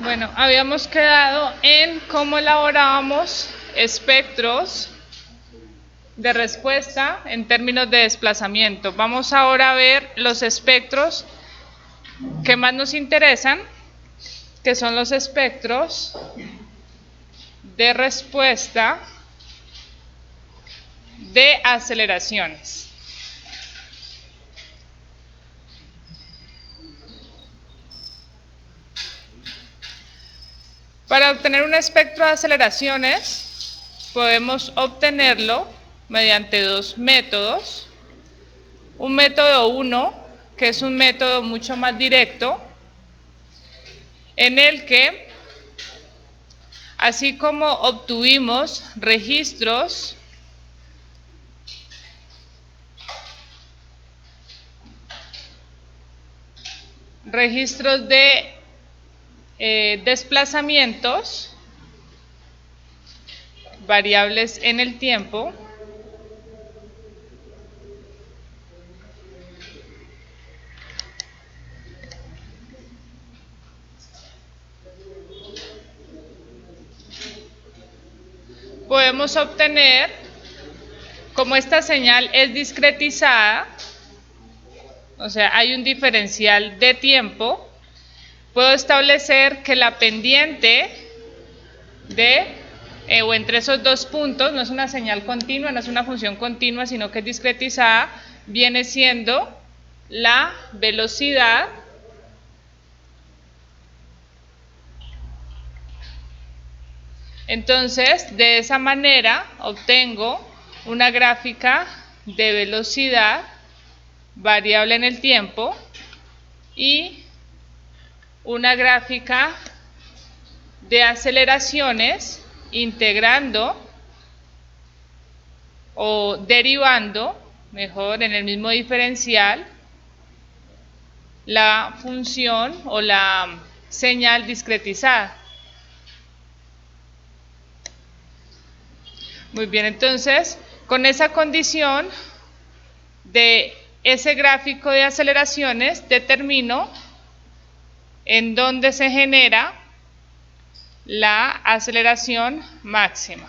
Bueno, habíamos quedado en cómo elaborábamos espectros de respuesta en términos de desplazamiento. Vamos ahora a ver los espectros que más nos interesan, que son los espectros de respuesta de aceleraciones. Para obtener un espectro de aceleraciones, podemos obtenerlo mediante dos métodos. Un método 1, que es un método mucho más directo, en el que, así como obtuvimos registros de desplazamientos variables en el tiempo, podemos obtener, como esta señal es discretizada, o sea, hay un diferencial de tiempo, puedo establecer que la pendiente de o entre esos dos puntos, no es una señal continua, no es una función continua, sino que es discretizada, viene siendo la velocidad Entonces, de esa manera obtengo una gráfica de velocidad variable en el tiempo y una gráfica de aceleraciones integrando o derivando, mejor, en el mismo diferencial, la función o la señal discretizada. Muy bien, entonces, con esa condición de ese gráfico de aceleraciones, determino en dónde se genera la aceleración máxima.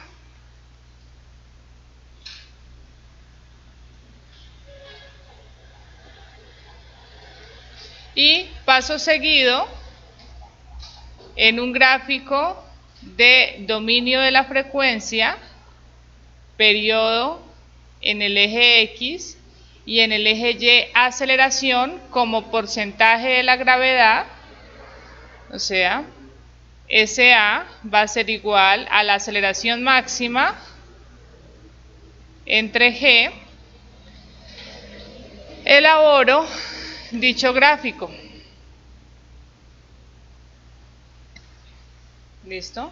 Y paso seguido, en un gráfico de dominio de la frecuencia, periodo en el eje X y en el eje Y aceleración como porcentaje de la gravedad, o sea, SA va a ser igual a la aceleración máxima entre G. Elaboro dicho gráfico. ¿Listo?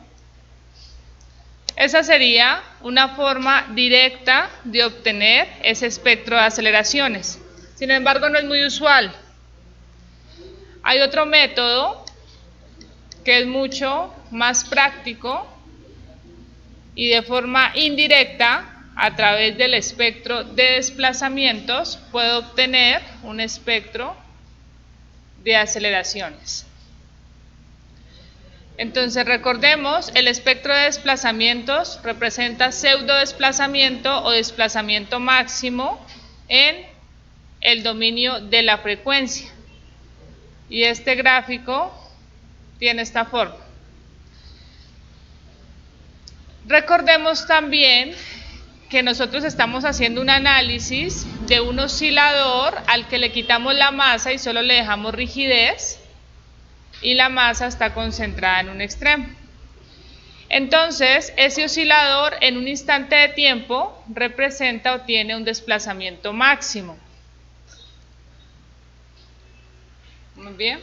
Esa sería una forma directa de obtener ese espectro de aceleraciones. Sin embargo, no es muy usual. Hay otro método que es mucho más práctico y de forma indirecta, a través del espectro de desplazamientos, puedo obtener un espectro de aceleraciones. Entonces recordemos, el espectro de desplazamientos representa pseudo desplazamiento o desplazamiento máximo en el dominio de la frecuencia. Y este gráfico tiene esta forma. Recordemos también que nosotros estamos haciendo un análisis de un oscilador al que le quitamos la masa y solo le dejamos rigidez, y la masa está concentrada en un extremo. Entonces, ese oscilador en un instante de tiempo representa o tiene un desplazamiento máximo. Muy bien.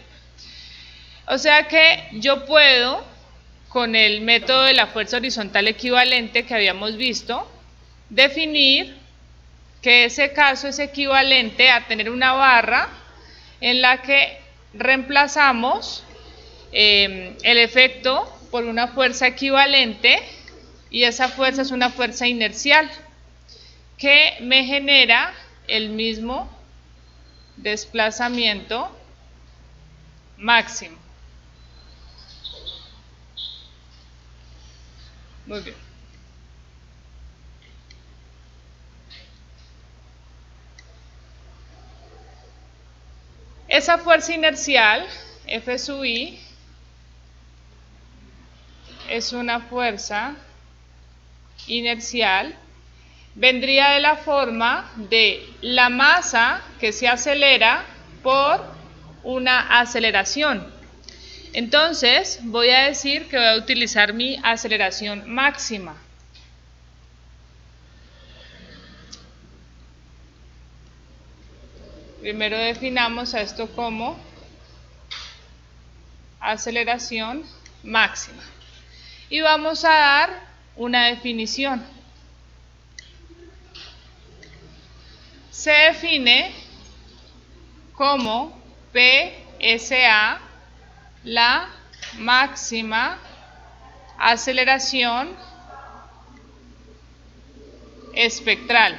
O sea que yo puedo, con el método de la fuerza horizontal equivalente que habíamos visto, definir que ese caso es equivalente a tener una barra en la que reemplazamos el efecto por una fuerza equivalente, y esa fuerza es una fuerza inercial que me genera el mismo desplazamiento máximo. Muy bien. Esa fuerza inercial, F sub I, es una fuerza inercial, vendría de la forma de la masa que se acelera por una aceleración. Entonces, voy a decir que voy a utilizar mi aceleración máxima. Primero definamos a esto como aceleración máxima. Y vamos a dar una definición. Se define como PSA la máxima aceleración espectral.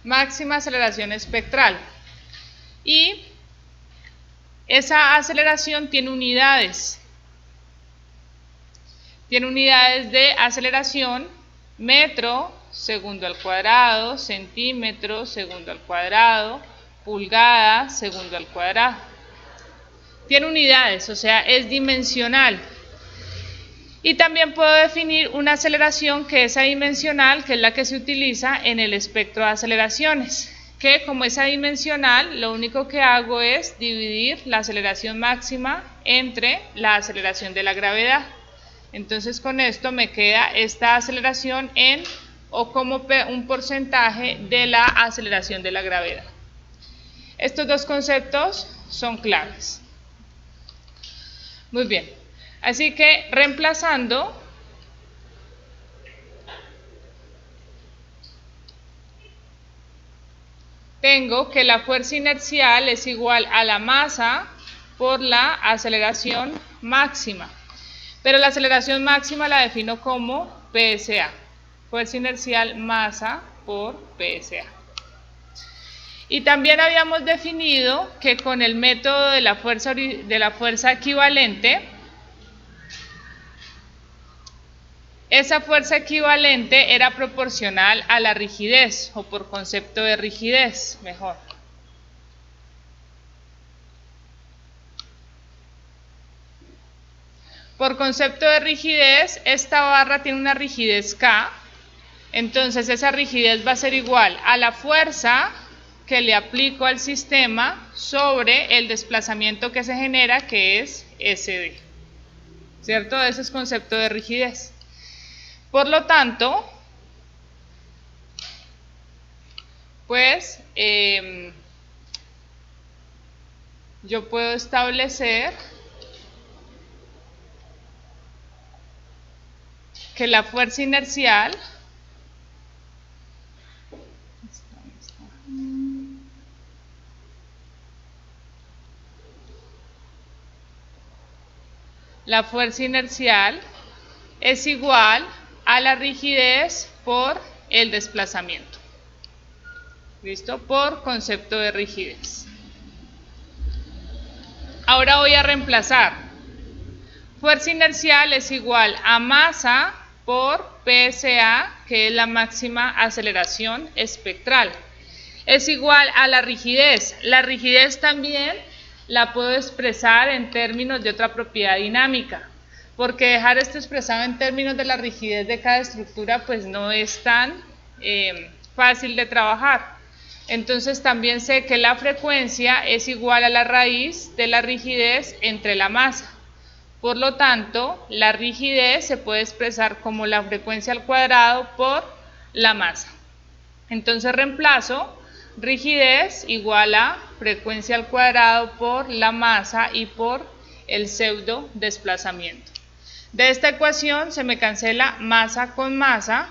Máxima aceleración espectral. Y esa aceleración tiene unidades. Tiene unidades de aceleración: metro, segundo al cuadrado; centímetro, segundo al cuadrado; pulgada, segundo al cuadrado. Tiene unidades, o sea, es dimensional. Y también puedo definir una aceleración que es adimensional, que es la que se utiliza en el espectro de aceleraciones, que como es adimensional, lo único que hago es dividir la aceleración máxima entre la aceleración de la gravedad. Entonces con esto me queda esta aceleración en o como un porcentaje de la aceleración de la gravedad. Estos dos conceptos son claves. Muy bien. Así que reemplazando, tengo que la fuerza inercial es igual a la masa por la aceleración máxima. Pero la aceleración máxima la defino como PSA. Fuerza inercial masa por PSA. Y también habíamos definido que con el método de la fuerza equivalente, esa fuerza equivalente era proporcional a la rigidez, o por concepto de rigidez, mejor. Por concepto de rigidez, esta barra tiene una rigidez K, entonces esa rigidez va a ser igual a la fuerza que le aplico al sistema sobre el desplazamiento que se genera, que es SD. ¿Cierto? Ese es concepto de rigidez. Por lo tanto, pues yo puedo establecer que la fuerza inercial es igual a la rigidez por el desplazamiento. ¿Listo? Por concepto de rigidez. Ahora voy a reemplazar. Fuerza inercial es igual a masa por PSA, que es la máxima aceleración espectral. Es igual a la rigidez. La rigidez también la puedo expresar en términos de otra propiedad dinámica, porque dejar esto expresado en términos de la rigidez de cada estructura pues no es tan fácil de trabajar. Entonces también sé que la frecuencia es igual a la raíz de la rigidez entre la masa. Por lo tanto, la rigidez se puede expresar como la frecuencia al cuadrado por la masa. Entonces reemplazo rigidez igual a frecuencia al cuadrado por la masa y por el pseudo desplazamiento. De esta ecuación se me cancela masa con masa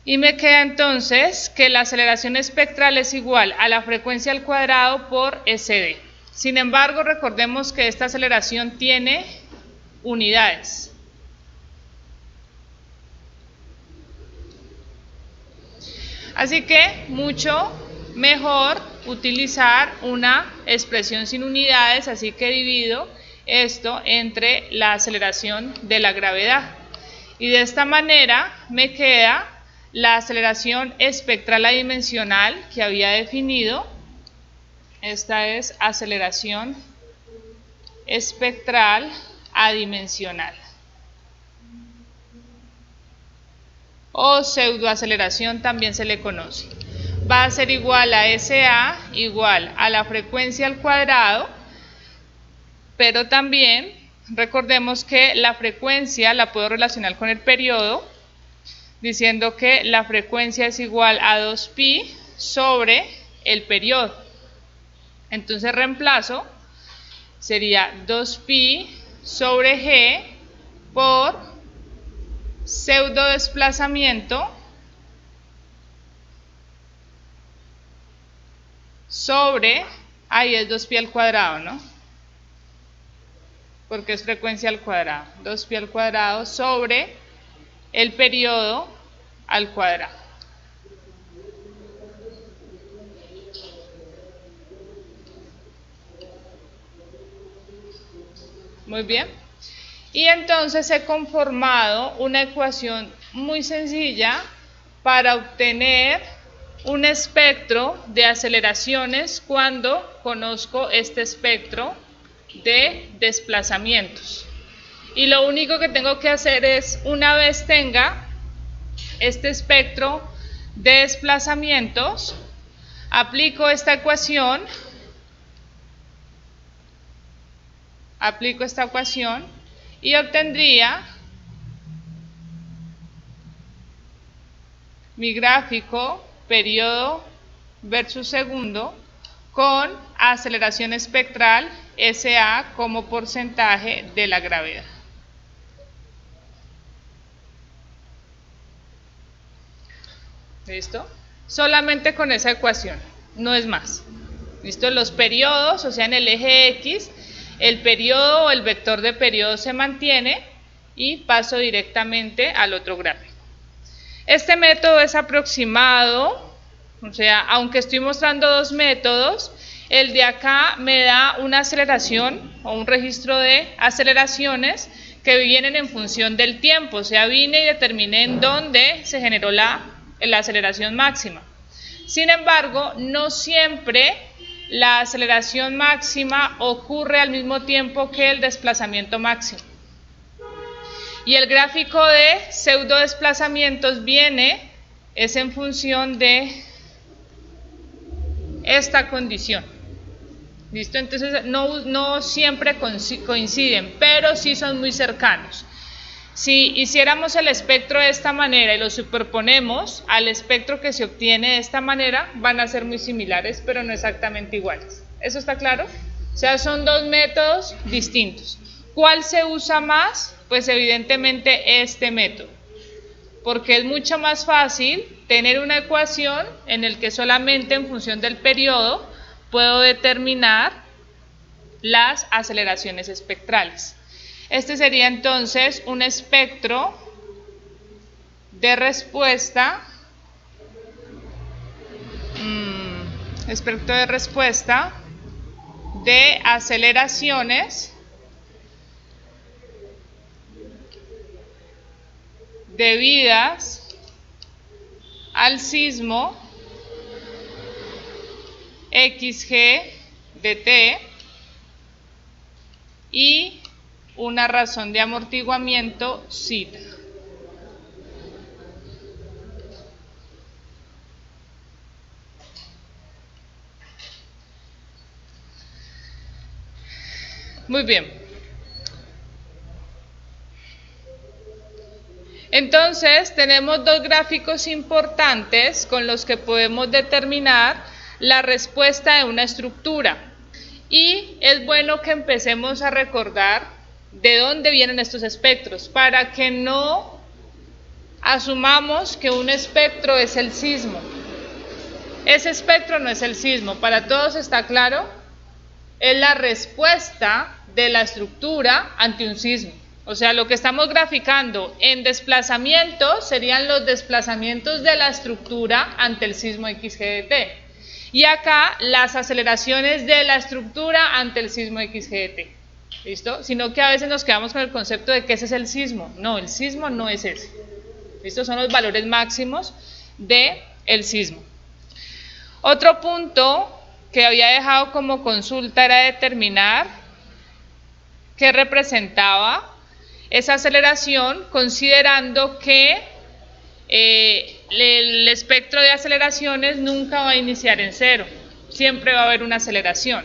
y me queda entonces que la aceleración espectral es igual a la frecuencia al cuadrado por SD. Sin embargo, recordemos que esta aceleración tiene unidades. Así que mucho mejor utilizar una expresión sin unidades, así que divido esto entre la aceleración de la gravedad. Y de esta manera me queda la aceleración espectral adimensional que había definido. Esta es aceleración espectral adimensional o pseudoaceleración también se le conoce. Va a ser igual a SA igual a la frecuencia al cuadrado, pero también recordemos que la frecuencia la puedo relacionar con el periodo diciendo que la frecuencia es igual a 2pi sobre el periodo. Entonces reemplazo, sería 2pi sobre g por pseudo desplazamiento sobre, ahí es 2pi al cuadrado, ¿no? Porque es frecuencia al cuadrado, 2pi al cuadrado sobre el periodo al cuadrado. Muy bien. Y entonces he conformado una ecuación muy sencilla para obtener un espectro de aceleraciones cuando conozco este espectro de desplazamientos. Y lo único que tengo que hacer es, una vez tenga este espectro de desplazamientos, aplico esta ecuación, y obtendría mi gráfico periodo versus segundo con aceleración espectral SA como porcentaje de la gravedad. ¿Listo? Solamente con esa ecuación, no es más. ¿Listo? Los periodos, o sea, en el eje X, el periodo o el vector de periodo se mantiene y paso directamente al otro gráfico. Este método es aproximado, o sea, aunque estoy mostrando dos métodos, el de acá me da una aceleración o un registro de aceleraciones que vienen en función del tiempo, o sea, vine y determiné en dónde se generó la aceleración máxima. Sin embargo, no siempre la aceleración máxima ocurre al mismo tiempo que el desplazamiento máximo. Y el gráfico de pseudo desplazamientos es en función de esta condición. ¿Listo? Entonces no siempre coinciden, pero sí son muy cercanos. Si hiciéramos el espectro de esta manera y lo superponemos al espectro que se obtiene de esta manera, van a ser muy similares, pero no exactamente iguales. ¿Eso está claro? O sea, son dos métodos distintos. ¿Cuál se usa más? Pues evidentemente este método, porque es mucho más fácil tener una ecuación en la que solamente en función del periodo puedo determinar las aceleraciones espectrales. Este sería entonces un espectro de respuesta, de aceleraciones debidas al sismo XG de T y una razón de amortiguamiento zeta. Muy bien. Entonces, tenemos dos gráficos importantes con los que podemos determinar la respuesta de una estructura. Y es bueno que empecemos a recordar de dónde vienen estos espectros, para que no asumamos que un espectro es el sismo. Ese espectro no es el sismo, para todos está claro, es la respuesta de la estructura ante un sismo. O sea, lo que estamos graficando en desplazamientos serían los desplazamientos de la estructura ante el sismo XG de T. Y acá las aceleraciones de la estructura ante el sismo XGT. ¿Listo? Sino que a veces nos quedamos con el concepto de que ese es el sismo. No, el sismo no es ese. Estos son los valores máximos del sismo. Otro punto que había dejado como consulta era determinar qué representaba esa aceleración, considerando que el espectro de aceleraciones nunca va a iniciar en cero, siempre va a haber una aceleración.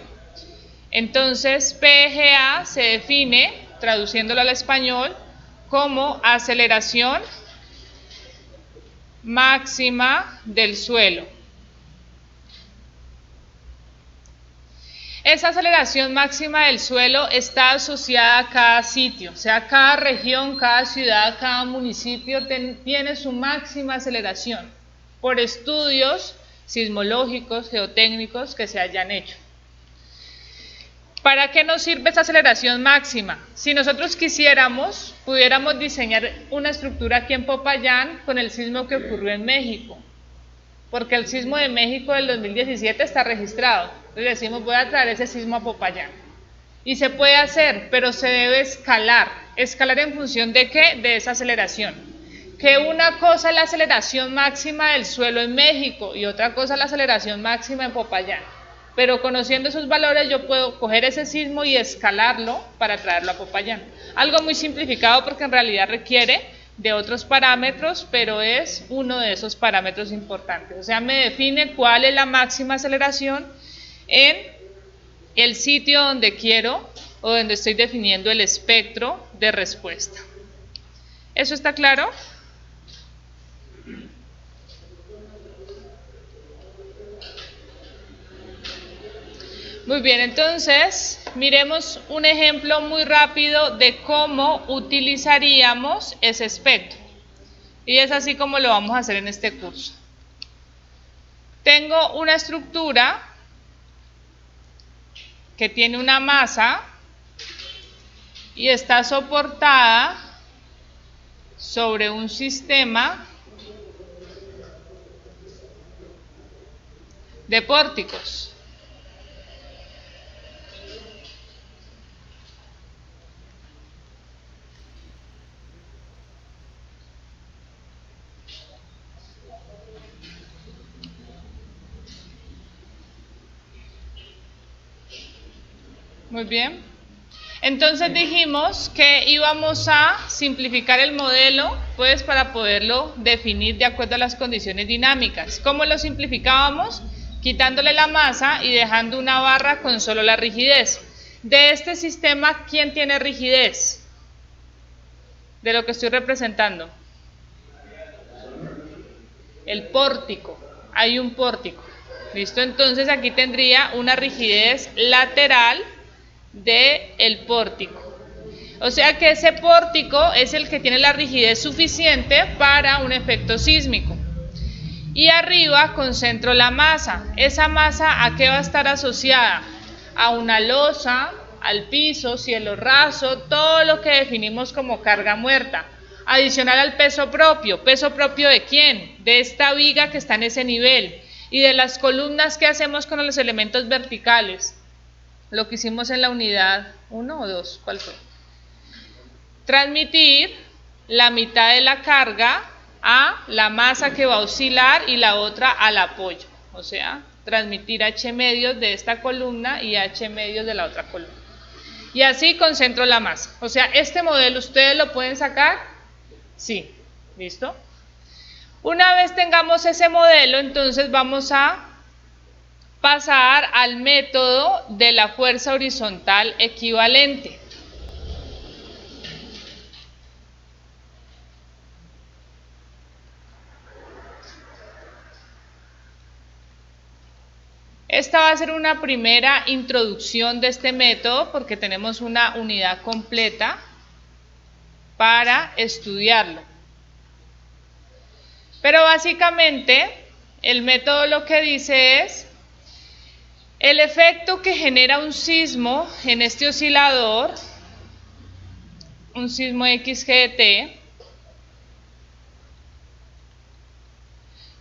Entonces, PGA se define, traduciéndolo al español, como aceleración máxima del suelo. Esa aceleración máxima del suelo está asociada a cada sitio, o sea, cada región, cada ciudad, cada municipio tiene su máxima aceleración por estudios sismológicos, geotécnicos que se hayan hecho. ¿Para qué nos sirve esa aceleración máxima? Si nosotros quisiéramos, pudiéramos diseñar una estructura aquí en Popayán con el sismo que ocurrió en México, porque el sismo de México del 2017 está registrado. Entonces decimos, voy a traer ese sismo a Popayán. Y se puede hacer, pero se debe escalar. ¿Escalar en función de qué? De esa aceleración. Que una cosa es la aceleración máxima del suelo en México y otra cosa es la aceleración máxima en Popayán. Pero conociendo esos valores yo puedo coger ese sismo y escalarlo para traerlo a Popayán. Algo muy simplificado porque en realidad requiere de otros parámetros, pero es uno de esos parámetros importantes. O sea, me define cuál es la máxima aceleración en el sitio donde quiero o donde estoy definiendo el espectro de respuesta. ¿Eso está claro? Muy bien, entonces miremos un ejemplo muy rápido de cómo utilizaríamos ese espectro. Y es así como lo vamos a hacer en este curso. Tengo una estructura que tiene una masa y está soportada sobre un sistema de pórticos. Muy bien. Entonces dijimos que íbamos a simplificar el modelo, pues para poderlo definir de acuerdo a las condiciones dinámicas. ¿Cómo lo simplificábamos? Quitándole la masa y dejando una barra con solo la rigidez. De este sistema, ¿quién tiene rigidez? De lo que estoy representando. El pórtico. Hay un pórtico. ¿Listo? Entonces aquí tendría una rigidez lateral del pórtico. O sea que ese pórtico es el que tiene la rigidez suficiente para un efecto sísmico. Y arriba concentro la masa. ¿Esa masa a qué va a estar asociada? A una losa, al piso, cielo raso, todo lo que definimos como carga muerta. Adicional al peso propio. ¿Peso propio de quién? De esta viga que está en ese nivel. Y de las columnas que hacemos con los elementos verticales. Lo que hicimos en la unidad 1 o 2, ¿cuál fue? Transmitir la mitad de la carga a la masa que va a oscilar y la otra al apoyo. O sea, transmitir H medios de esta columna y H medios de la otra columna. Y así concentro la masa. O sea, este modelo, ¿ustedes lo pueden sacar? Sí. ¿Listo? Una vez tengamos ese modelo, entonces vamos a pasar al método de la fuerza horizontal equivalente. Esta va a ser una primera introducción de este método porque tenemos una unidad completa para estudiarlo. Pero básicamente el método lo que dice es: el efecto que genera un sismo en este oscilador, un sismo XGT,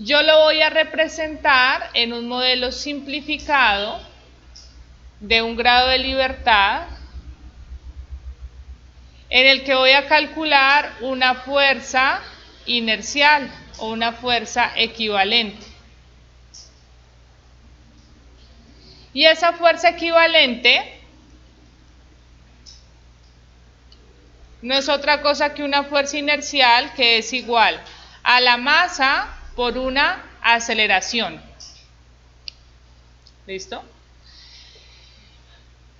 yo lo voy a representar en un modelo simplificado de un grado de libertad en el que voy a calcular una fuerza inercial o una fuerza equivalente. Y esa fuerza equivalente no es otra cosa que una fuerza inercial que es igual a la masa por una aceleración. ¿Listo?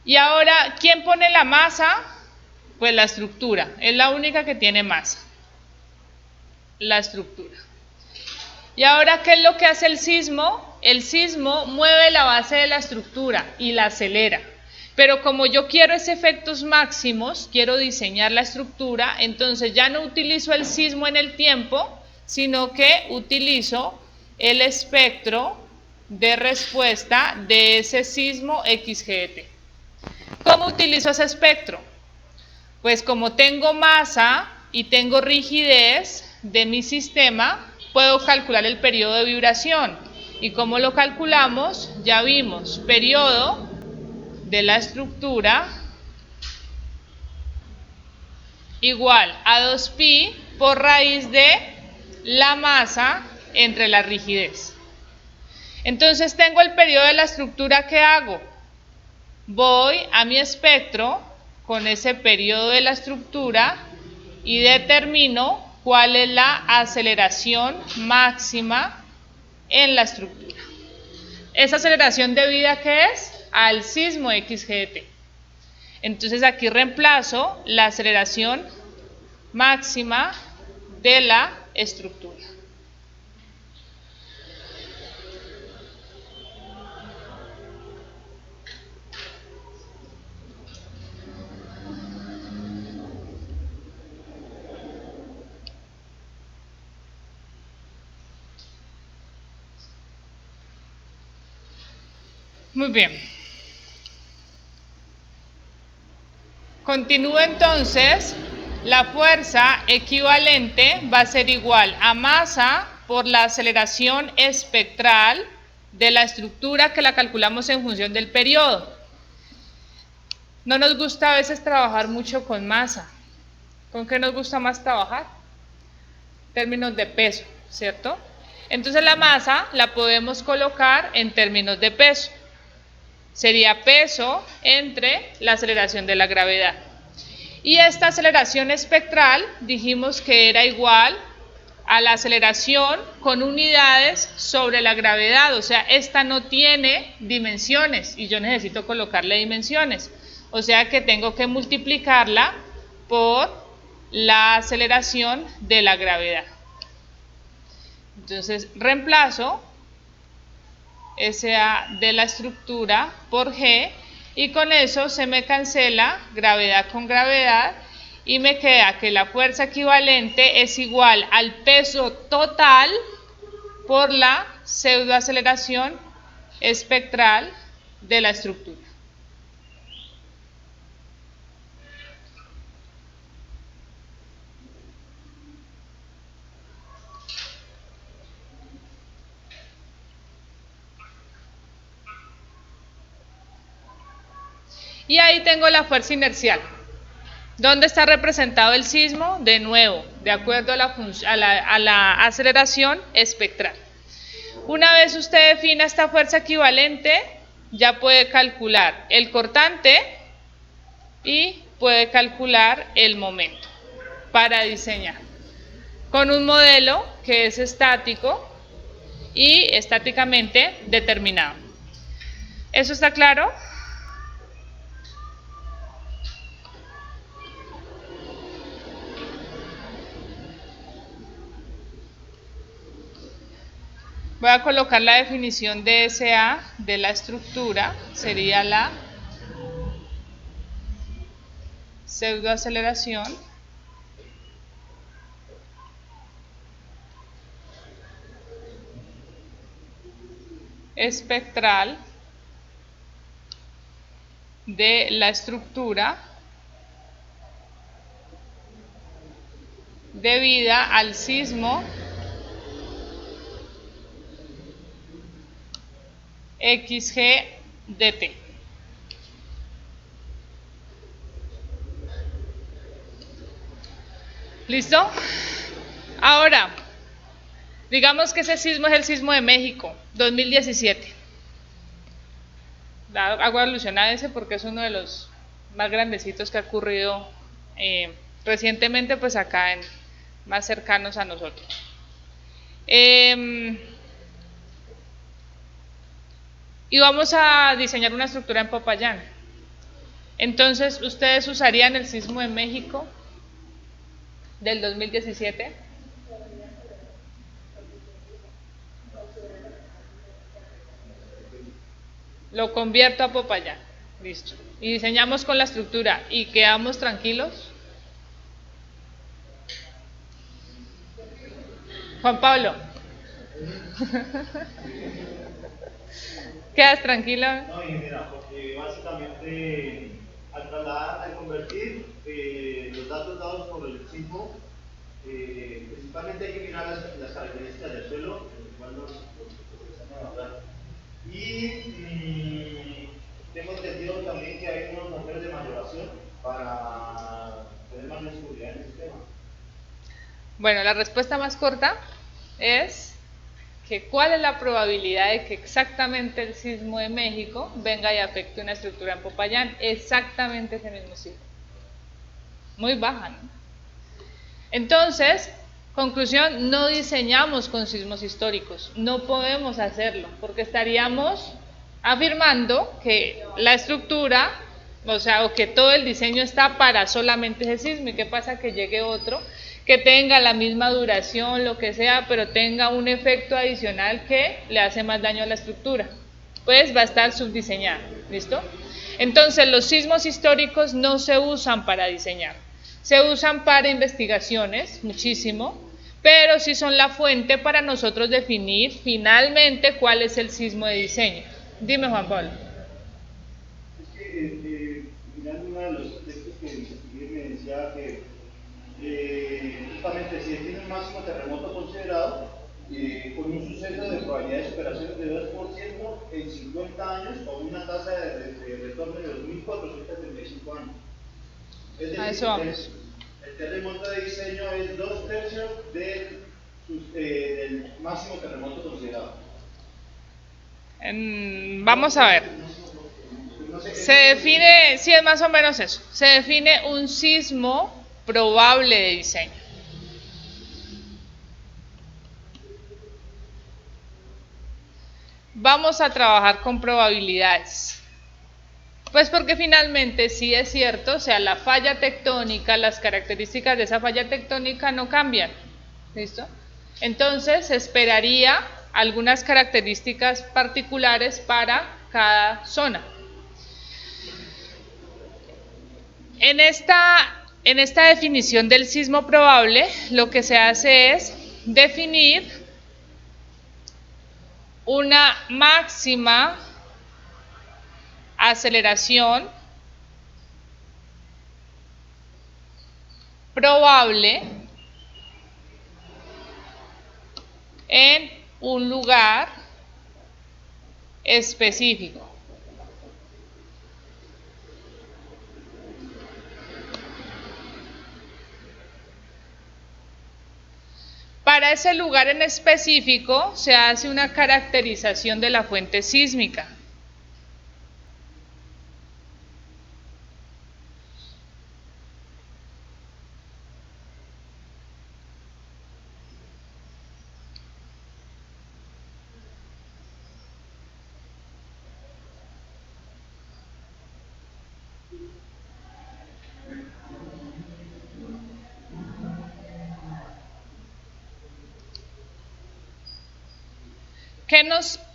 Y ahora, ¿quién pone la masa? Pues la estructura. Es la única que tiene masa. La estructura. Y ahora, ¿qué es lo que hace el sismo? El sismo mueve la base de la estructura y la acelera. Pero como yo quiero esos efectos máximos, quiero diseñar la estructura, entonces ya no utilizo el sismo en el tiempo, sino que utilizo el espectro de respuesta de ese sismo XGT. ¿Cómo utilizo ese espectro? Pues como tengo masa y tengo rigidez de mi sistema, puedo calcular el periodo de vibración. ¿Y cómo lo calculamos? Ya vimos, periodo de la estructura igual a 2pi por raíz de la masa entre la rigidez. Entonces tengo el periodo de la estructura, ¿qué hago? Voy a mi espectro con ese periodo de la estructura y determino cuál es la aceleración máxima en la estructura. ¿Esa aceleración debida a qué es? Al sismo XGT. Entonces aquí reemplazo la aceleración máxima de la estructura. Muy bien. Continúo entonces, la fuerza equivalente va a ser igual a masa por la aceleración espectral de la estructura que la calculamos en función del periodo. No nos gusta a veces trabajar mucho con masa. ¿Con qué nos gusta más trabajar? Términos de peso, ¿cierto? Entonces la masa la podemos colocar en términos de peso. Sería peso entre la aceleración de la gravedad. Y esta aceleración espectral dijimos que era igual a la aceleración con unidades sobre la gravedad. O sea, esta no tiene dimensiones y yo necesito colocarle dimensiones. O sea que tengo que multiplicarla por la aceleración de la gravedad. Entonces reemplazo SA de la estructura por G y con eso se me cancela gravedad con gravedad y me queda que la fuerza equivalente es igual al peso total por la pseudoaceleración espectral de la estructura. Y ahí tengo la fuerza inercial. ¿Dónde está representado el sismo? De nuevo, de acuerdo a la aceleración espectral. Una vez usted defina esta fuerza equivalente, ya puede calcular el cortante y puede calcular el momento para diseñar. Con un modelo que es estático y estáticamente determinado. ¿Eso está claro? Voy a colocar la definición de SA de la estructura, sería la pseudoaceleración espectral de la estructura debida al sismo XG dt. ¿Listo? Ahora, digamos que ese sismo es el sismo de México, 2017. Hago alusión a ese porque es uno de los más grandecitos que ha ocurrido recientemente, pues acá más cercanos a nosotros. Y vamos a diseñar una estructura en Popayán. Entonces, ¿ustedes usarían el sismo de México del 2017? Lo convierto a Popayán. Listo. Y diseñamos con la estructura y quedamos tranquilos. Juan Pablo. ¿Quedas tranquilo? No, y mira, porque básicamente al convertir los datos dados por el sismo, principalmente hay que mirar las características del suelo, en el cual nos empezamos a hablar. Y tengo entendido también que hay unos modelos de mayoración para tener más seguridad en el sistema. Bueno, la respuesta más corta es que ¿cuál es la probabilidad de que exactamente el sismo de México venga y afecte una estructura en Popayán? Exactamente ese mismo sismo. Muy baja, ¿no? Entonces, conclusión, no diseñamos con sismos históricos. No podemos hacerlo porque estaríamos afirmando que la estructura, o que todo el diseño está para solamente ese sismo. ¿Y qué pasa? Que llegue otro que tenga la misma duración, lo que sea, pero tenga un efecto adicional que le hace más daño a la estructura. Pues va a estar subdiseñada. ¿Listo? Entonces, los sismos históricos no se usan para diseñar. Se usan para investigaciones, muchísimo, pero sí son la fuente para nosotros definir finalmente cuál es el sismo de diseño. Dime, Juan Pablo. Es que mirando uno de los textos que investigué me decía que justamente si tiene un máximo terremoto considerado, con un suceso de probabilidad de superación de 2% en 50 años o una tasa de retorno de 2.475 años. Es decir, A eso vamos. El terremoto de diseño es 2/3 del máximo terremoto considerado. Vamos a ver. Se define, sí es más o menos eso, se define un sismo probable de diseño. Vamos a trabajar con probabilidades. Pues porque finalmente sí es cierto, o sea, la falla tectónica, las características de esa falla tectónica no cambian. ¿Listo? Entonces se esperaría algunas características particulares para cada zona. En esta definición del sismo probable, lo que se hace es definir una máxima aceleración probable en un lugar específico. Para ese lugar en específico se hace una caracterización de la fuente sísmica.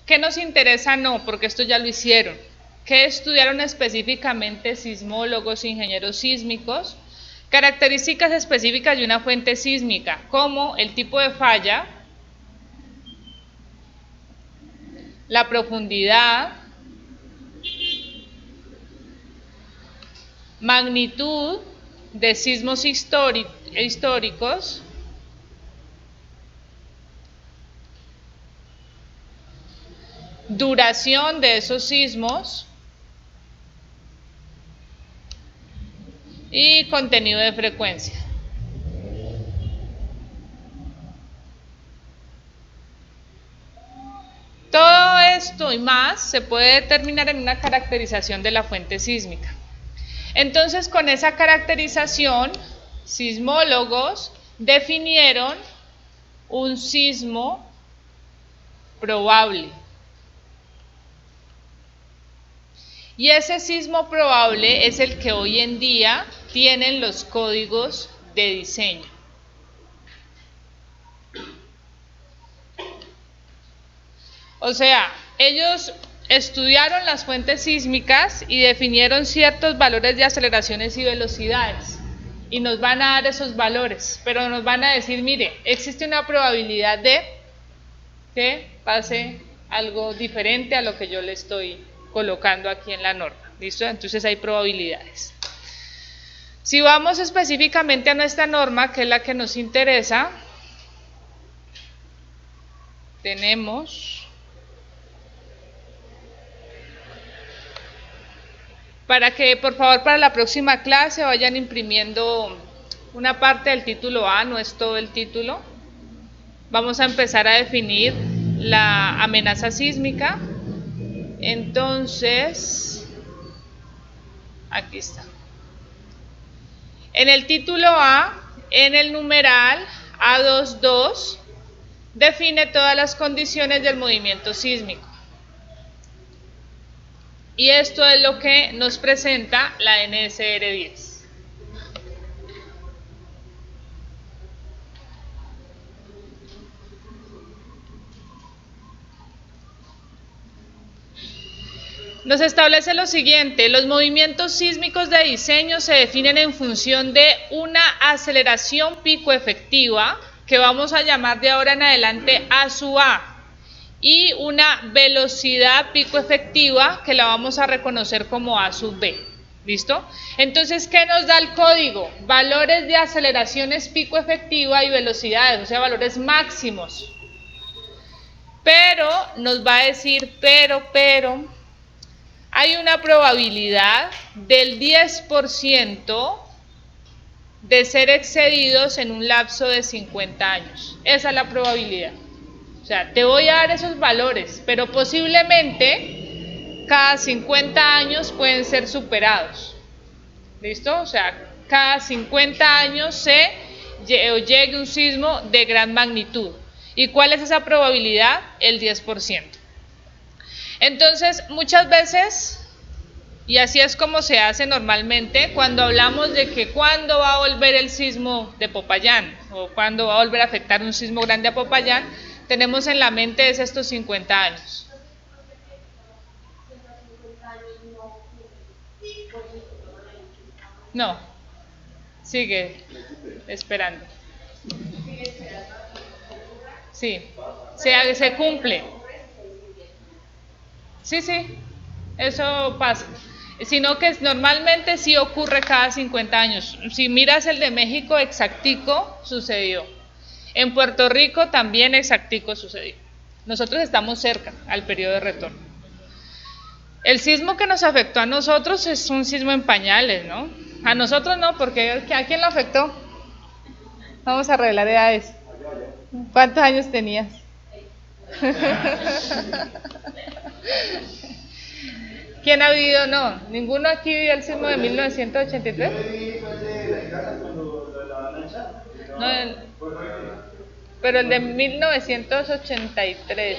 ¿Qué nos interesa? No, porque esto ya lo hicieron. ¿Qué estudiaron específicamente sismólogos, ingenieros sísmicos? Características específicas de una fuente sísmica, como el tipo de falla, la profundidad, magnitud de sismos históricos, duración de esos sismos y contenido de frecuencia. Todo esto y más se puede determinar en una caracterización de la fuente sísmica. Entonces, con esa caracterización, sismólogos definieron un sismo probable. Y ese sismo probable es el que hoy en día tienen los códigos de diseño. O sea, ellos estudiaron las fuentes sísmicas y definieron ciertos valores de aceleraciones y velocidades. Y nos van a dar esos valores, pero nos van a decir, mire, existe una probabilidad de que pase algo diferente a lo que yo le estoy colocando aquí en la norma. ¿Listo? Entonces hay probabilidades. Si vamos específicamente a nuestra norma, que es la que nos interesa, tenemos... Para que, por favor, para la próxima clase vayan imprimiendo una parte del título A, no es todo el título. Vamos a empezar a definir la amenaza sísmica. Entonces, aquí está. En el título A, en el numeral A22, define todas las condiciones del movimiento sísmico. Y esto es lo que nos presenta la NSR 10. Nos establece lo siguiente: los movimientos sísmicos de diseño se definen en función de una aceleración pico efectiva, que vamos a llamar de ahora en adelante A sub A, y una velocidad pico efectiva que la vamos a reconocer como A sub B. ¿Listo? Entonces, ¿qué nos da el código? Valores de aceleraciones pico efectiva y velocidades, o sea, valores máximos. Pero nos va a decir, pero, hay una probabilidad del 10% de ser excedidos en un lapso de 50 años. Esa es la probabilidad. O sea, te voy a dar esos valores, pero posiblemente cada 50 años pueden ser superados. ¿Listo? O sea, cada 50 años llegue un sismo de gran magnitud. ¿Y cuál es esa probabilidad? El 10%. Entonces, muchas veces, y así es como se hace normalmente, cuando hablamos de que cuándo va a volver el sismo de Popayán, o cuándo va a volver a afectar un sismo grande a Popayán, tenemos en la mente estos 50 años. No, sigue esperando. Sí, se cumple. Sí, eso pasa. Sino que normalmente sí ocurre cada 50 años. Si miras el de México, exactico sucedió. En Puerto Rico también exactico sucedió. Nosotros estamos cerca al periodo de retorno. El sismo que nos afectó a nosotros es un sismo en pañales, ¿no? A nosotros no, porque ¿a quién lo afectó? Vamos a arreglar edades. ¿Cuántos años tenías? ¿Quién ha vivido? No, ninguno aquí vivió el sismo de 1983. No, pero el de 1983.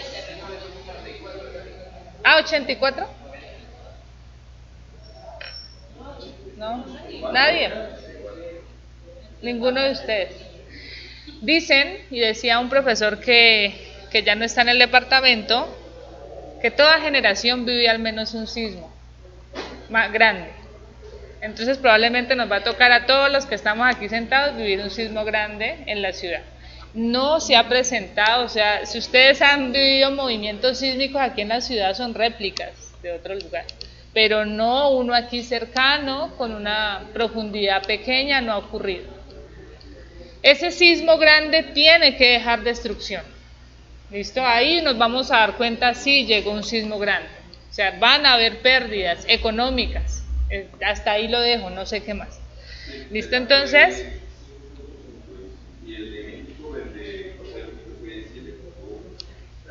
Ah, 84. No, nadie. Ninguno de ustedes. Dicen, y decía un profesor que ya no está en el departamento, que toda generación vive al menos un sismo más grande. Entonces probablemente nos va a tocar a todos los que estamos aquí sentados vivir un sismo grande en la ciudad. No se ha presentado, o sea, si ustedes han vivido movimientos sísmicos aquí en la ciudad son réplicas de otro lugar, pero no uno aquí cercano con una profundidad pequeña, no ha ocurrido. Ese sismo grande tiene que dejar destrucción. ¿Listo? Ahí nos vamos a dar cuenta si llegó un sismo grande. O sea, van a haber pérdidas económicas. Hasta ahí lo dejo, no sé qué más. ¿Listo? Entonces,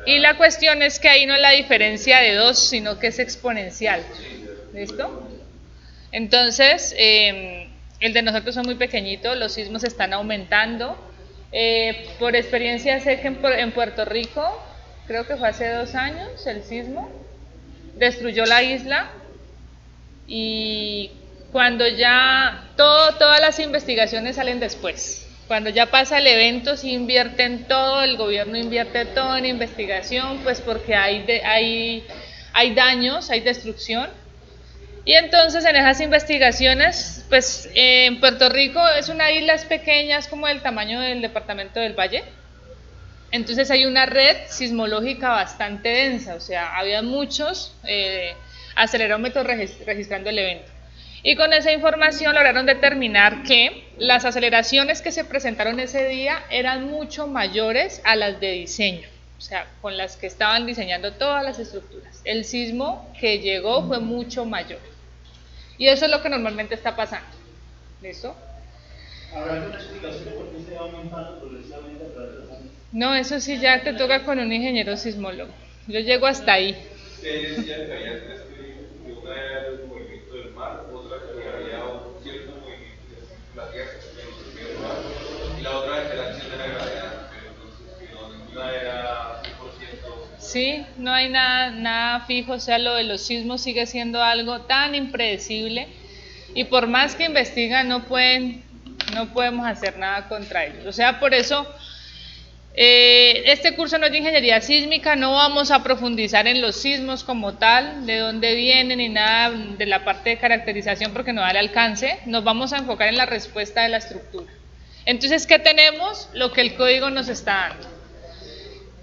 y la cuestión es que ahí no es la diferencia de 2, sino que es exponencial. ¿Listo? Entonces, el de nosotros son muy pequeñitos, los sismos están aumentando. Por experiencia sé que en Puerto Rico, creo que fue hace 2 años, el sismo destruyó la isla y cuando ya todas las investigaciones salen después. Cuando ya pasa el evento, se invierte en todo, el gobierno invierte todo en investigación, pues porque hay daños, hay destrucción. Y entonces en esas investigaciones, pues en Puerto Rico es una isla pequeña, es como del tamaño del departamento del Valle. Entonces hay una red sismológica bastante densa, o sea, había muchos acelerómetros registrando el evento. Y con esa información lograron determinar que las aceleraciones que se presentaron ese día eran mucho mayores a las de diseño, o sea, con las que estaban diseñando todas las estructuras. El sismo que llegó fue mucho mayor. Y eso es lo que normalmente está pasando. ¿Listo? ¿Habrá alguna explicación de por qué se va aumentando progresivamente a través de los años? No, eso sí ya te toca con un ingeniero sismólogo. Yo llego hasta ahí. Ustedes decían que había tres teorías, que una era el movimiento del mar, otra que había un cierto movimiento de la Tierra, el mar, y la otra es la acción de la gravedad, pero entonces que no, ninguna era 100%. Sí, no hay nada fijo, o sea, lo de los sismos sigue siendo algo tan impredecible y por más que investigan no podemos hacer nada contra ellos. O sea, por eso este curso no es de ingeniería sísmica, no vamos a profundizar en los sismos como tal, de dónde vienen ni nada de la parte de caracterización porque no da el alcance, nos vamos a enfocar en la respuesta de la estructura. Entonces, ¿qué tenemos? Lo que el código nos está dando.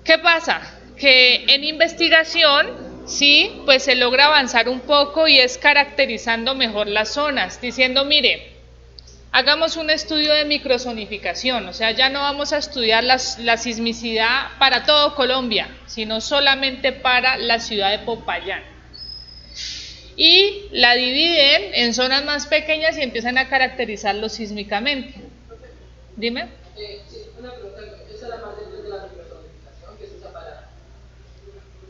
¿Qué pasa? Que en investigación, sí, pues se logra avanzar un poco y es caracterizando mejor las zonas, diciendo, mire, hagamos un estudio de microzonificación, o sea, ya no vamos a estudiar la sismicidad para todo Colombia, sino solamente para la ciudad de Popayán. Y la dividen en zonas más pequeñas y empiezan a caracterizarlo sísmicamente. Dime. Sí, una pregunta, esa es la parte de la microzonificación que se usa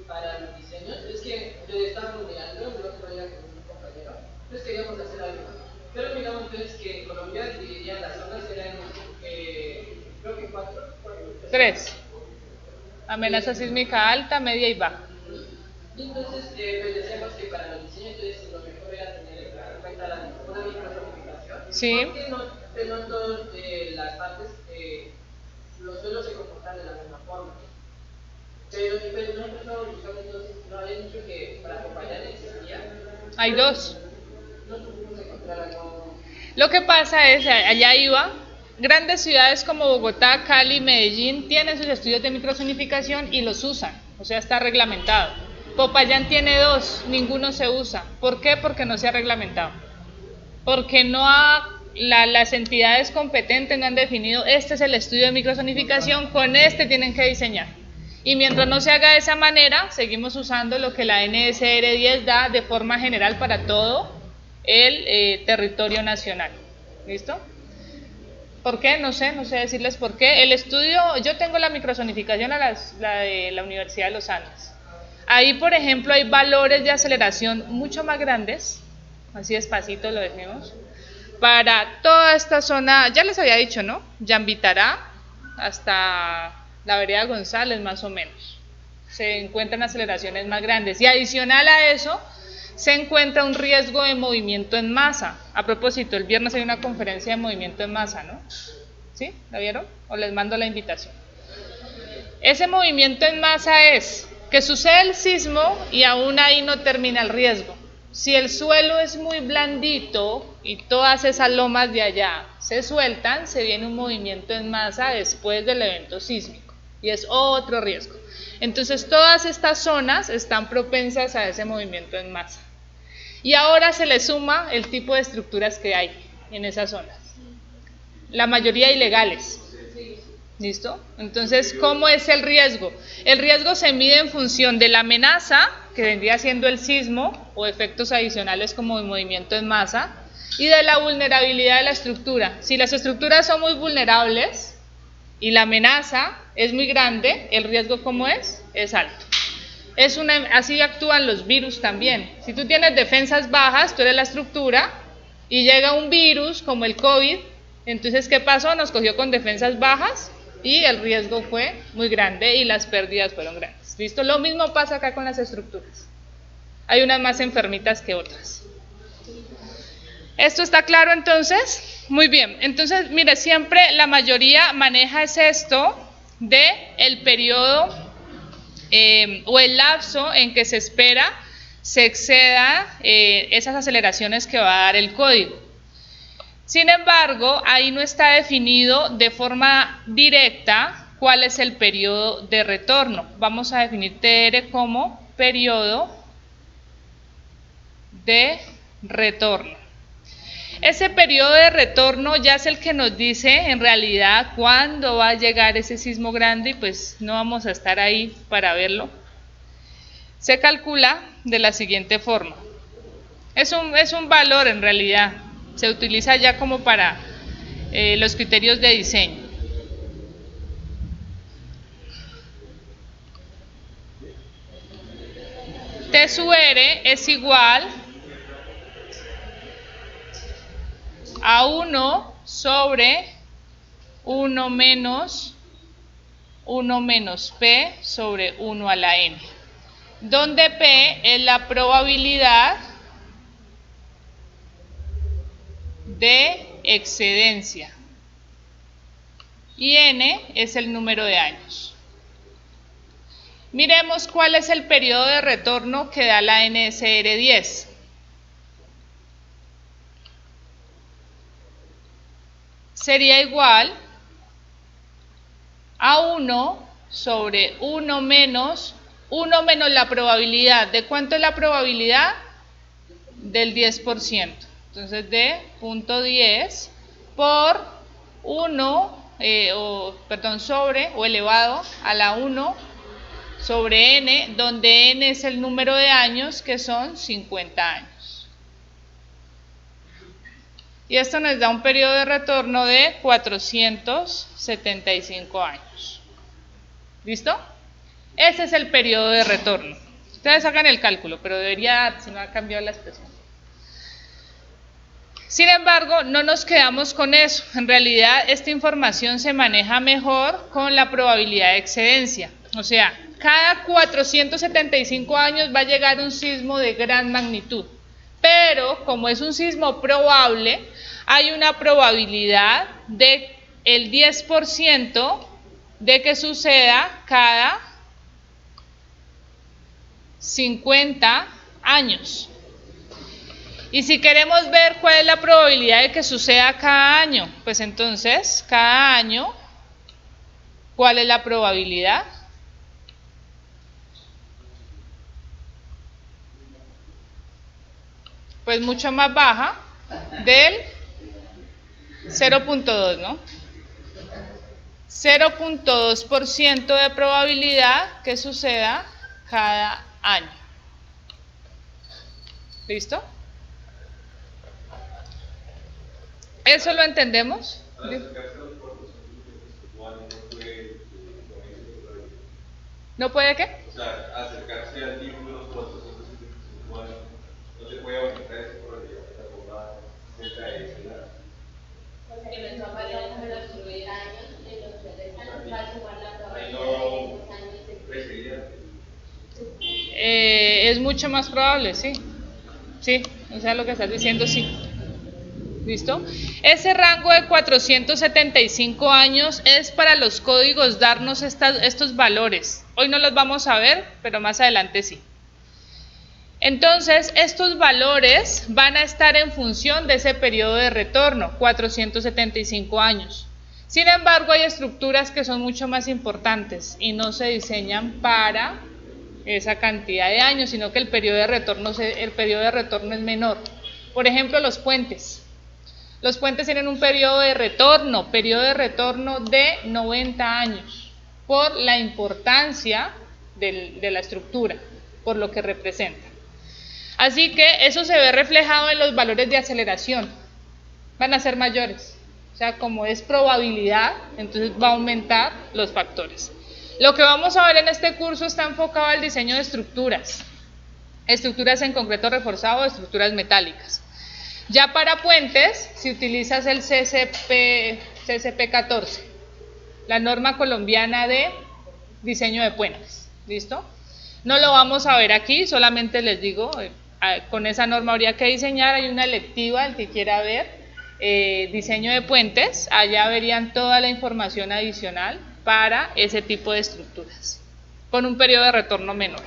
para los diseños. Es que yo estaba mirando el otro día con un compañero, entonces queríamos hacer algo. Pero miramos entonces que Colombia dividía las zonas, eran creo que 4. 3. Amenaza sísmica alta, media y baja. Y entonces pues decíamos que para los diseños entonces lo mejor era tener en cuenta una microzonificación. Sí. Porque no todas las partes, los suelos se comportan de la misma forma. Pero nosotros estamos buscando entonces, no había dicho que para Popayán existía. Hay 2. No pudimos encontrar algo. Lo que pasa es, allá iba, grandes ciudades como Bogotá, Cali, Medellín tienen sus estudios de microzonificación y los usan, o sea, está reglamentado. Popayán tiene 2, ninguno se usa. ¿Por qué? Porque no se ha reglamentado. Porque las entidades competentes no han definido, este es el estudio de microzonificación, con este tienen que diseñar. Y mientras no se haga de esa manera, seguimos usando lo que la NSR 10 da de forma general para todo el territorio nacional. ¿Listo? ¿Por qué? No sé decirles por qué. El estudio, yo tengo la microzonificación la de la Universidad de los Andes. Ahí, por ejemplo, hay valores de aceleración mucho más grandes, así despacito lo decimos, para toda esta zona, ya les había dicho, ¿no? Yambitará hasta la vereda González, más o menos. Se encuentran aceleraciones más grandes. Y adicional a eso, se encuentra un riesgo de movimiento en masa. A propósito, el viernes hay una conferencia de movimiento en masa, ¿no? ¿Sí? ¿La vieron? O les mando la invitación. Ese movimiento en masa es que sucede el sismo y aún ahí no termina el riesgo. Si el suelo es muy blandito y todas esas lomas de allá se sueltan, se viene un movimiento en masa después del evento sísmico y es otro riesgo. Entonces todas estas zonas están propensas a ese movimiento en masa. Y ahora se le suma el tipo de estructuras que hay en esas zonas. La mayoría ilegales. ¿Listo? Entonces, ¿cómo es el riesgo? El riesgo se mide en función de la amenaza, que vendría siendo el sismo, o efectos adicionales como el movimiento en masa, y de la vulnerabilidad de la estructura. Si las estructuras son muy vulnerables y la amenaza es muy grande, ¿el riesgo cómo es? Es alto. Así actúan los virus también. Si tú tienes defensas bajas, tú eres la estructura, y llega un virus como el COVID, entonces, ¿qué pasó? Nos cogió con defensas bajas y el riesgo fue muy grande y las pérdidas fueron grandes. ¿Listo? Lo mismo pasa acá con las estructuras. Hay unas más enfermitas que otras. ¿Esto está claro entonces? Muy bien. Entonces, mire, siempre la mayoría maneja esto de el periodo o el lapso en que se espera se exceda esas aceleraciones que va a dar el código. Sin embargo, ahí no está definido de forma directa cuál es el periodo de retorno. Vamos a definir TR como periodo de retorno. Ese periodo de retorno ya es el que nos dice en realidad cuándo va a llegar ese sismo grande y pues no vamos a estar ahí para verlo. Se calcula de la siguiente forma. Es un valor en realidad. Se utiliza ya como para los criterios de diseño. T sub R es igual a 1 sobre 1 menos P sobre 1 a la N, donde P es la probabilidad de excedencia y N es el número de años. Miremos cuál es el periodo de retorno que da la NSR 10. Sería igual a 1 sobre 1 menos la probabilidad. ¿De cuánto es la probabilidad? Del 10%. Entonces, de 0.10 por 1, sobre o elevado a la 1 sobre n, donde n es el número de años, que son 50 años. Y esto nos da un periodo de retorno de 475 años. ¿Listo? Ese es el periodo de retorno. Ustedes hagan el cálculo, pero debería, si no ha cambiado la expresión. Sin embargo, no nos quedamos con eso. En realidad, esta información se maneja mejor con la probabilidad de excedencia. O sea, cada 475 años va a llegar un sismo de gran magnitud. Pero, como es un sismo probable, hay una probabilidad de el 10% de que suceda cada 50 años. Y si queremos ver cuál es la probabilidad de que suceda cada año, pues entonces, cada año, ¿cuál es la probabilidad? Pues mucho más baja del 0.2, ¿no? 0.2% de probabilidad que suceda cada año. ¿Listo? ¿Eso lo entendemos? ¿No puede qué? O sea, acercarse al tiempo de los 475 años, no se puede aumentar esa probabilidad de la bomba cerca de ese lado. Porque nos va a variar el número de años y los años va a sumar la probabilidad de esos años. Es mucho más probable, sí. Sí, o sea, lo que estás diciendo, sí. ¿Listo? Ese rango de 475 años es para los códigos darnos estos valores. Hoy no los vamos a ver, pero más adelante sí. Entonces, estos valores van a estar en función de ese periodo de retorno, 475 años. Sin embargo, hay estructuras que son mucho más importantes y no se diseñan para esa cantidad de años, sino que el periodo de retorno es menor. Por ejemplo, los puentes. Los puentes tienen un periodo de retorno de 90 años, por la importancia de la estructura, por lo que representa. Así que eso se ve reflejado en los valores de aceleración, van a ser mayores, o sea, como es probabilidad, entonces va a aumentar los factores. Lo que vamos a ver en este curso está enfocado al diseño de estructuras en concreto reforzado, estructuras metálicas. Ya para puentes, si utilizas el CCP 14, la norma colombiana de diseño de puentes, ¿listo? No lo vamos a ver aquí, solamente les digo, con esa norma habría que diseñar, hay una electiva, el que quiera ver diseño de puentes, allá verían toda la información adicional para ese tipo de estructuras, con un periodo de retorno menor.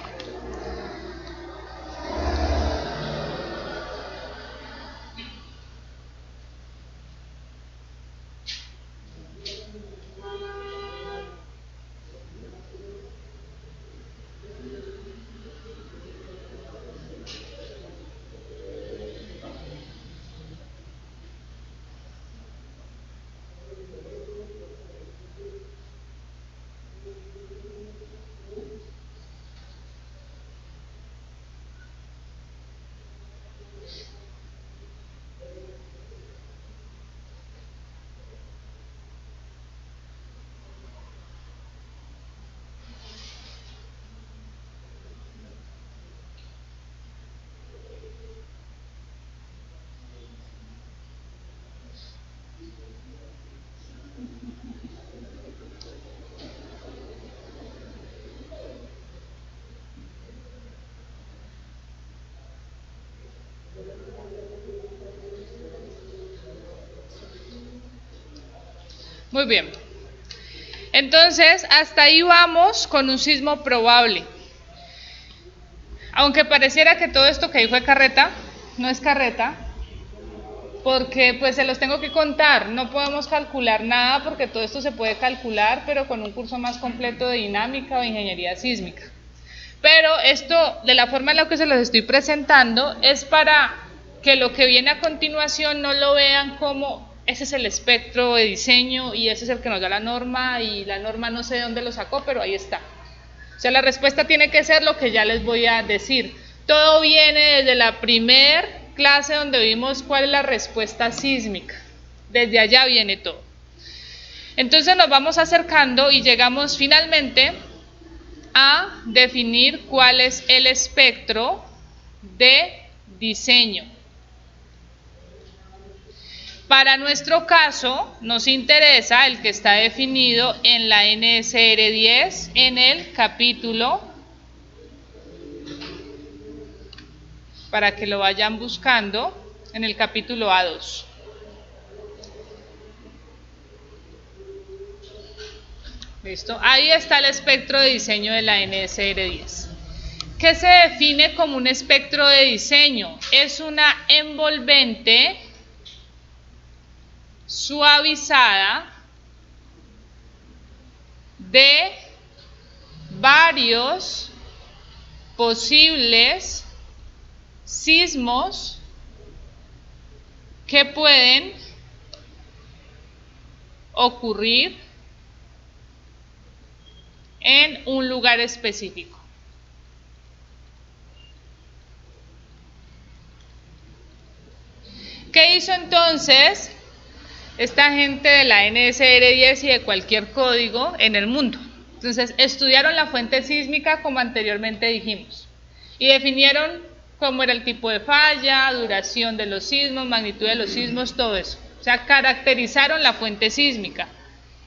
Muy bien. Entonces, hasta ahí vamos con un sismo probable. Aunque pareciera que todo esto que dijo es carreta, no es carreta, porque pues se los tengo que contar, no podemos calcular nada porque todo esto se puede calcular, pero con un curso más completo de dinámica o ingeniería sísmica. Pero esto, de la forma en la que se los estoy presentando, es para que lo que viene a continuación no lo vean como ese es el espectro de diseño y ese es el que nos da la norma y la norma no sé de dónde lo sacó, pero ahí está. O sea, la respuesta tiene que ser lo que ya les voy a decir. Todo viene desde la primer clase donde vimos cuál es la respuesta sísmica. Desde allá viene todo. Entonces nos vamos acercando y llegamos finalmente a definir cuál es el espectro de diseño. Para nuestro caso nos interesa el que está definido en la NSR 10 en el capítulo, para que lo vayan buscando, en el capítulo A2. ¿Listo? Ahí está el espectro de diseño de la NSR 10. ¿Qué se define como un espectro de diseño? Es una envolvente suavizada de varios posibles sismos que pueden ocurrir en un lugar específico. ¿Qué hizo entonces esta gente de la NSR 10 y de cualquier código en el mundo? Entonces estudiaron la fuente sísmica como anteriormente dijimos y definieron cómo era el tipo de falla, duración de los sismos, magnitud de los sismos, todo eso. O sea, caracterizaron la fuente sísmica.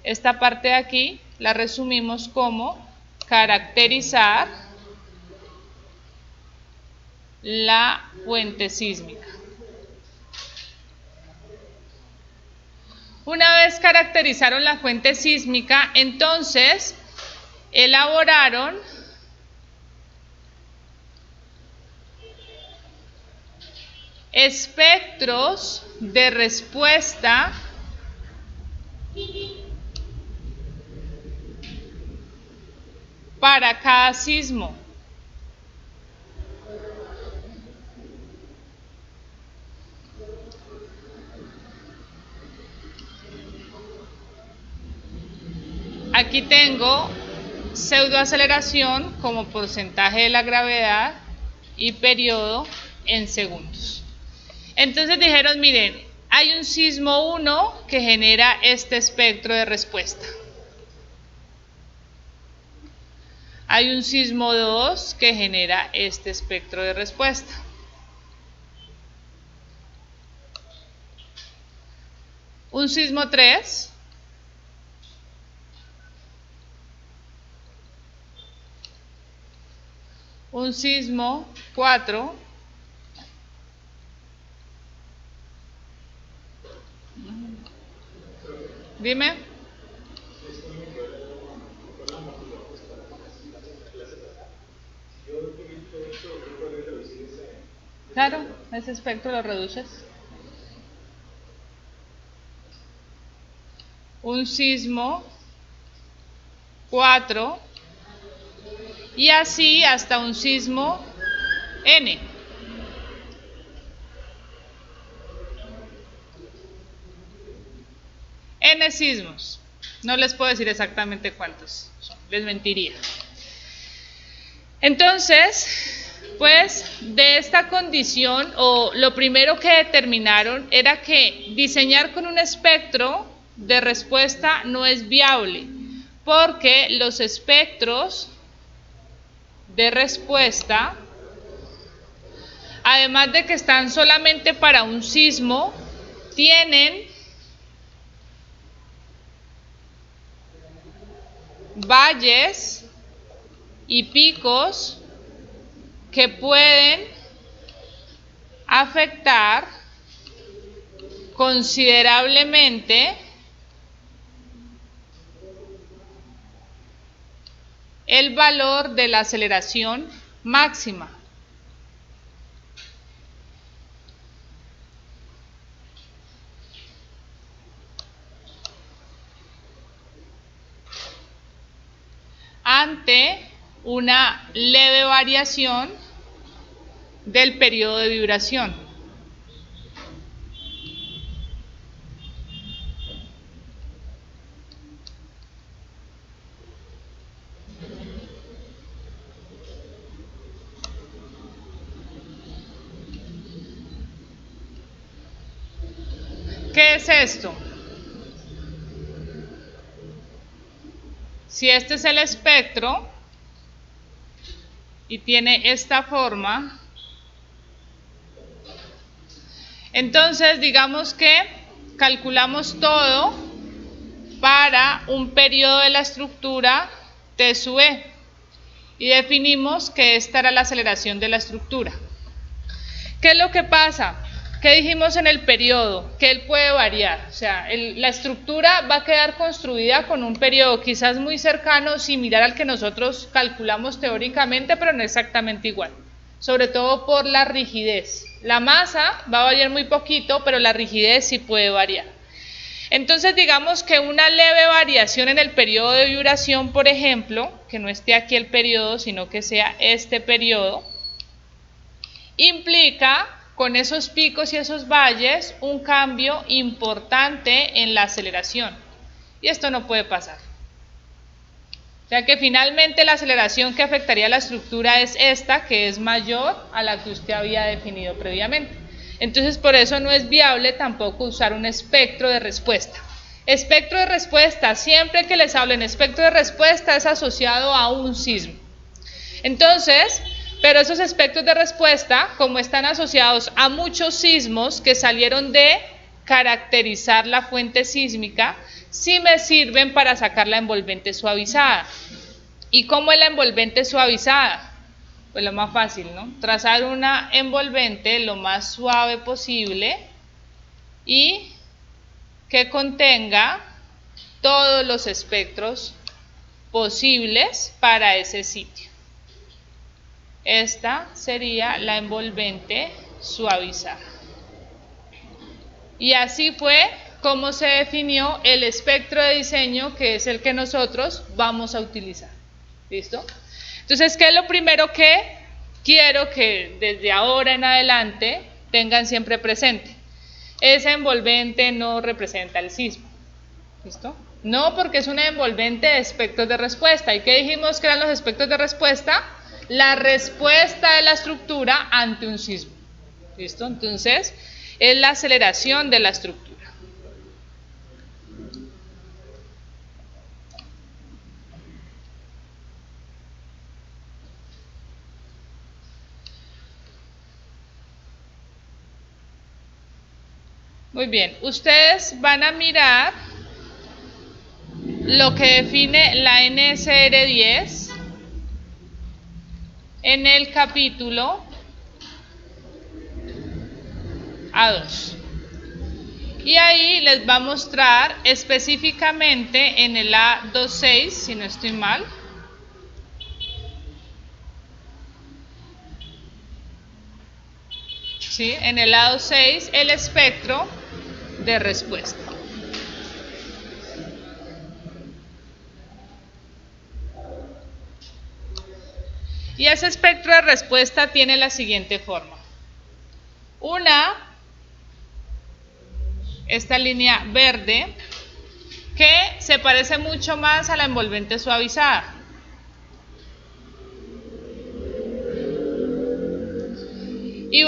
Esta parte de aquí la resumimos como caracterizar la fuente sísmica. Una vez caracterizaron la fuente sísmica, entonces elaboraron espectros de respuesta para cada sismo. aquí tengo pseudoaceleración como porcentaje de la gravedad y periodo en segundos. Entonces dijeron, miren, hay un sismo 1 que genera este espectro de respuesta. Hay un sismo 2 que genera este espectro de respuesta. Un sismo 3. Un sismo 4. Dime. Claro, ese espectro lo reduces. Un sismo 4 y así hasta un sismo N. N sismos. No les puedo decir exactamente cuántos son, les mentiría. Entonces, pues de esta condición, o lo primero que determinaron era que diseñar con un espectro de respuesta no es viable, porque los espectros de respuesta, además de que están solamente para un sismo, tienen valles y picos que pueden afectar considerablemente el valor de la aceleración máxima. Ante una leve variación del periodo de vibración. ¿Qué es esto? Si este es el espectro y tiene esta forma, entonces digamos que calculamos todo para un periodo de la estructura T sub E y definimos que esta era la aceleración de la estructura. ¿Qué es lo que pasa? ¿Qué dijimos en el periodo? Que él puede variar, o sea, la estructura va a quedar construida con un periodo quizás muy cercano, similar al que nosotros calculamos teóricamente, pero no exactamente igual, sobre todo por la rigidez. La masa va a variar muy poquito, pero la rigidez sí puede variar. Entonces digamos que una leve variación en el periodo de vibración, por ejemplo, que no esté aquí el periodo, sino que sea este periodo, implica con esos picos y esos valles un cambio importante en la aceleración. Y esto no puede pasar. O sea que finalmente la aceleración que afectaría a la estructura es esta, que es mayor a la que usted había definido previamente. Entonces por eso no es viable tampoco usar un espectro de respuesta. Espectro de respuesta, siempre que les hablen espectro de respuesta es asociado a un sismo. Entonces, pero esos espectros de respuesta, como están asociados a muchos sismos que salieron de caracterizar la fuente sísmica, sí me sirven para sacar la envolvente suavizada. ¿Y cómo es la envolvente suavizada? Pues lo más fácil, ¿no? Trazar una envolvente lo más suave posible y que contenga todos los espectros posibles para ese sitio. Esta sería la envolvente suavizada. Y así fue como se definió el espectro de diseño, que es el que nosotros vamos a utilizar. ¿Listo? Entonces, ¿qué es lo primero que quiero que desde ahora en adelante tengan siempre presente? Esa envolvente no representa el sismo. ¿Listo? No, porque es una envolvente de espectros de respuesta. ¿Y qué dijimos que eran los espectros de respuesta? La respuesta de la estructura ante un sismo. ¿Listo? Entonces, es la aceleración de la estructura. Muy bien, ustedes van a mirar lo que define la NSR 10 en el capítulo A2. Y ahí les va a mostrar específicamente en el A26, si no estoy mal. ¿Sí? En el A26 el espectro de respuesta. Y ese espectro de respuesta tiene la siguiente forma. Esta línea verde, que se parece mucho más a la envolvente suavizada. Y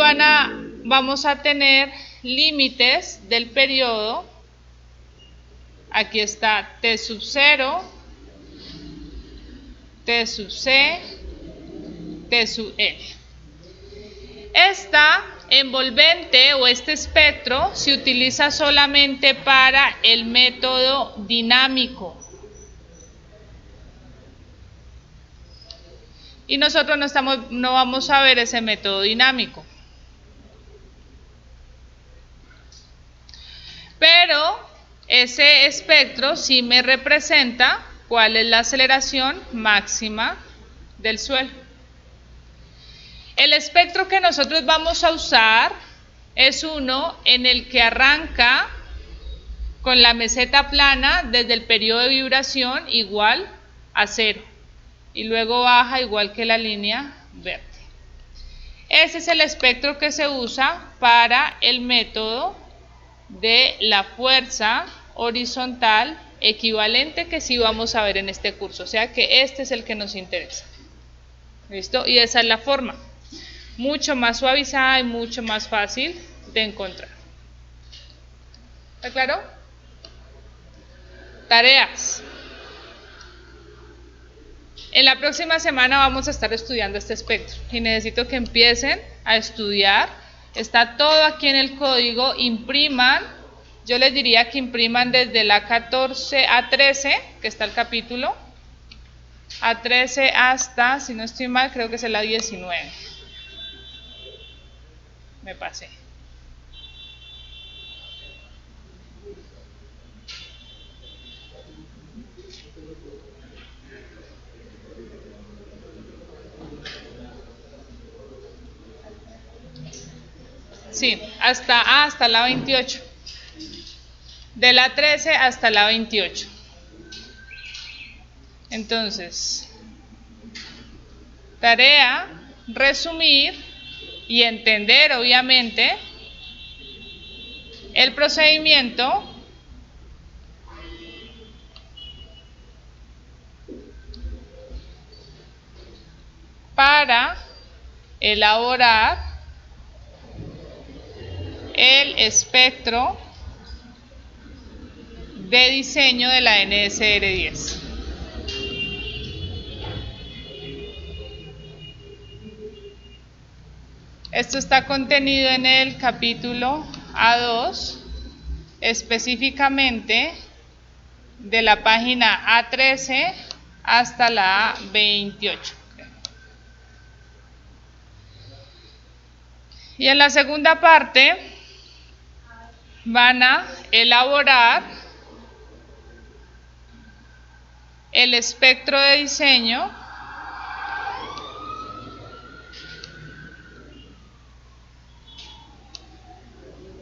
vamos a tener límites del periodo. Aquí está T sub 0, T sub C, T sub N. Esta envolvente o este espectro se utiliza solamente para el método dinámico. Y nosotros no vamos a ver ese método dinámico. Pero ese espectro sí me representa cuál es la aceleración máxima del suelo. El espectro que nosotros vamos a usar es uno en el que arranca con la meseta plana desde el periodo de vibración igual a 0 y luego baja igual que la línea verde. Ese es el espectro que se usa para el método de la fuerza horizontal equivalente, que sí vamos a ver en este curso, o sea que este es el que nos interesa. ¿Listo? Y esa es la forma, mucho más suavizada y mucho más fácil de encontrar. ¿Está claro? Tareas. En la próxima semana vamos a estar estudiando este espectro y necesito que empiecen a estudiar. Está todo aquí en el código. Impriman. Yo les diría que impriman desde la 14 a 13, que está el capítulo, a 13 hasta, si no estoy mal, creo que es la 19. Me pasé. Sí, hasta la 28. De la 13 hasta la 28. Entonces, tarea, resumir y entender, obviamente, el procedimiento para elaborar el espectro de diseño de la NSR 10. Esto está contenido en el capítulo A2, específicamente de la página A13 hasta la A28. Y en la segunda parte van a elaborar el espectro de diseño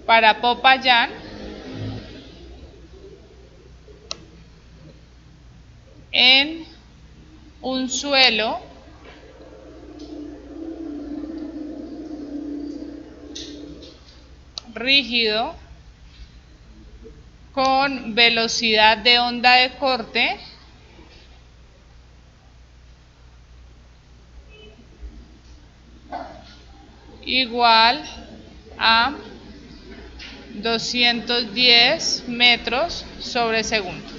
para Popayán en un suelo rígido con velocidad de onda de corte igual a 210 metros sobre segundo.